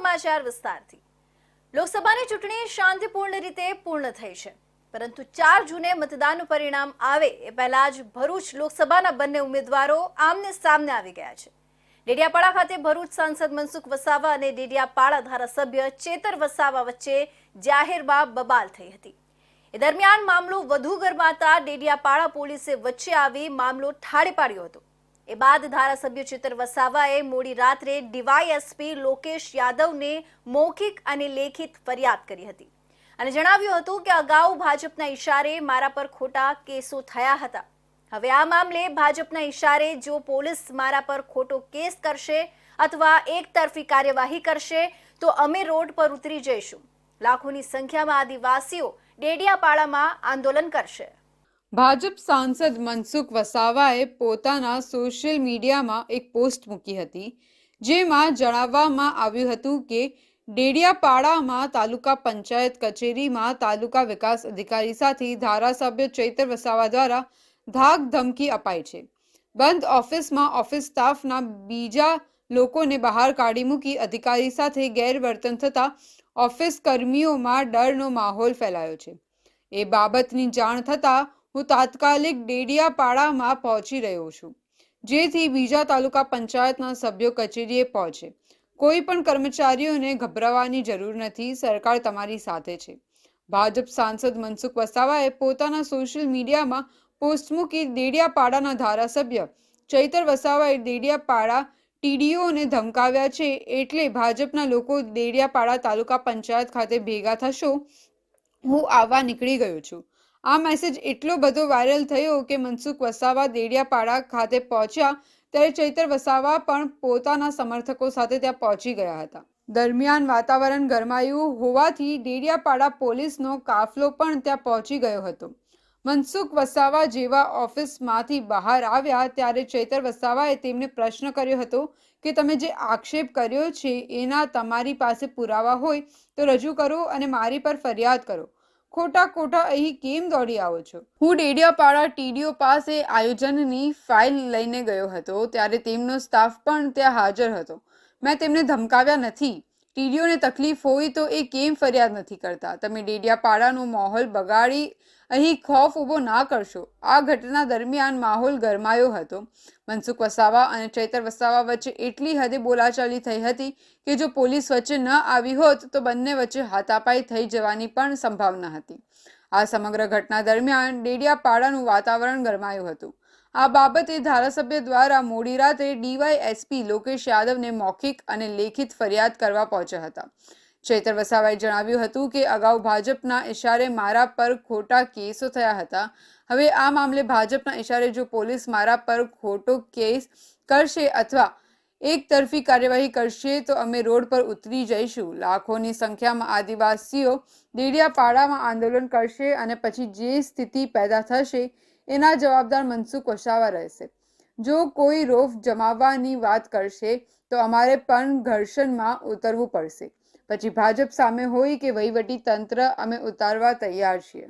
સમાચાર વિસ્તારથી। લોકસભાની ચૂંટણી શાંતિપૂર્ણ રીતે પૂર્ણ થઈ છે, પરંતુ 4 જૂને મતદાનનું પરિણામ આવે એ પહેલા જ ભરૂચ લોકસભાના બંને ઉમેદવારો આમને સામને આવી ગયા છે। ડેડિયાપાડા ખાતે ભરૂચ સાંસદ મનસુખ વસાવા અને ડેડિયાપાડા ધારાસભ્ય ચેતર વસાવા વચ્ચે જાહેરમાં બબાલ થઈ હતી। એ દરમિયાન મામલો વધુ ગરમાતા ડેડિયાપાડા પોલીસે વચ્ચે આવી મામલો ઠાળે પાડ્યો હતો। એ બાદ ધારાસભ્ય ચેતર વસાવાએ મોડી રાત્રે ડીવાયએસપી લોકેશ યાદવને મૌખિક અને લેખિત ફરિયાદ કરી હતી અને જણાવ્યું હતું કે અગાઉ ભાજપના ઇશારે મારા પર ખોટા કેસો થયા હતા। હવે આ મામલે ભાજપના ઇશારે જો પોલીસ મારા પર ખોટો કેસ કરશે અથવા એકતરફી કાર્યવાહી કરશે તો અમે રોડ પર ઉતરી જઈશું। લાખોની સંખ્યામાં આદિવાસીઓ ડેડિયાપાડામાં આંદોલન કરશે। ભાજપ સાંસદ મનસુખ વસાવાએ પોતાના સોશિયલ મીડિયામાં એક પોસ્ટ મૂકી હતી, જેમાં જણાવવામાં આવ્યું હતું કે ડેડિયાપાડામાં તાલુકા પંચાયત કચેરીમાં તાલુકા વિકાસ અધિકારી સાથે ધારાસભ્ય ચેતર વસાવા દ્વારા ધાક ધમકી અપાઈ છે। બંધ ઓફિસમાં ઓફિસ સ્ટાફના બીજા લોકોને બહાર કાઢી મૂકી અધિકારી સાથે ગેરવર્તન થતા ઓફિસ કર્મીઓમાં ડરનો માહોલ ફેલાયો છે। એ બાબતની જાણ થતાં હું તાત્કાલિક ડેડિયાપાડામાં પહોંચી રહ્યો છું, જેથી બીજા તાલુકા પંચાયતના સભ્યો કચેરીએ પહોંચે। કોઈ પણ કર્મચારીઓને ગભરાવાની જરૂર નથી, સરકાર તમારી સાથે છે। ભાજપ સાંસદ મનસુખ વસાવાએ પોતાના સોશિયલ મીડિયામાં પોસ્ટ મૂકી ડેડિયાપાડાના ધારાસભ્ય ચૈતર વસાવાએ ડેડિયાપાડા ટીડીઓને ધમકાવ્યા છે, એટલે ભાજપના લોકો ડેડિયાપાડા તાલુકા પંચાયત ખાતે ભેગા થશો, હું આવવા નીકળી ગયો છું। આ મેસેજ એટલો બધો વાયરલ થયો કે મનસુખ વસાવા ડેડિયાપાડા ખાતે પહોંચ્યા ત્યારે ચૈતર વસાવા પણ પોતાના સમર્થકો સાથે ત્યાં પહોંચી ગયા હતા। દરમિયાન વાતાવરણ ગરમાયું હોવાથી ડેડિયાપાડા પોલીસનો કાફલો પણ ત્યાં પહોંચી ગયો હતો। મનસુખ વસાવા જેવા ઓફિસમાંથી બહાર આવ્યા ત્યારે ચૈતર વસાવાએ તેમને પ્રશ્ન કર્યો હતો કે તમે જે આક્ષેપ કર્યો છે એના તમારી પાસે પુરાવા હોય તો રજૂ કરો અને મારી પર ફરિયાદ કરો। ખોટા અહીં કેમ દોડી આવો છો? હું ડેડિયાપાડા ટીડીઓ પાસે આયોજનની ફાઇલ લઈને ગયો હતો ત્યારે તેમનો સ્ટાફ પણ ત્યાં હાજર હતો। મેં તેમને ધમકાવ્યા નથી। ટીડીઓને તકલીફ હોય તો એ કેમ ફરિયાદ નથી કરતા? તમે ડેડિયાપાડાનો માહોલ બગાડી અહીં ખૌફ ઊભો ના કરશો। આ ઘટના દરમિયાન માહોલ ગરમાયો હતો। મનસુખ વસાવા અને ચૈતર વસાવા વચ્ચે એટલી હદે બોલાચાલી થઈ હતી કે જો પોલીસ વચ્ચે ન આવી હોત તો બંને વચ્ચે હાથાપાઈ થઈ જવાની પણ સંભાવના હતી। આ સમગ્ર ઘટના દરમિયાન ડેડિયાપાડાનું વાતાવરણ ગરમાયું હતું। આ બાબતે ધારાસભ્ય દ્વારા મોડી રાત્રે ડીવાયએસપી લોકેશ યાદવને મૌખિક અને લેખિત ફરિયાદ કરવા પહોંચ્યા હતા। ચૈતર વસાવાએ જણાવ્યું હતું કે અગાઉ ભાજપના ઇશારે મારા પર ખોટા કેસો થયા હતા। હવે આ મામલે ભાજપના ઇશારે જો પોલીસ મારા પર ખોટો કેસ કરશે અથવા એકતરફી કાર્યવાહી કરશે તો અમે રોડ પર ઉતરી જઈશું। લાખોની સંખ્યામાં આદિવાસીઓ ડેડિયાપાડામાં આંદોલન કરશે અને પછી જે સ્થિતિ પેદા થશે એના જવાબદાર મનસુખ વસાવા રહેશે। જો કોઈ રોફ જમાવવાની વાત કરશે તો અમારે પણ ઘર્ષણમાં ઉતરવું પડશે। પછી ભાજપ સામે હોય કે વહીવટી તંત્ર, અમે ઉતારવા તૈયાર છીએ।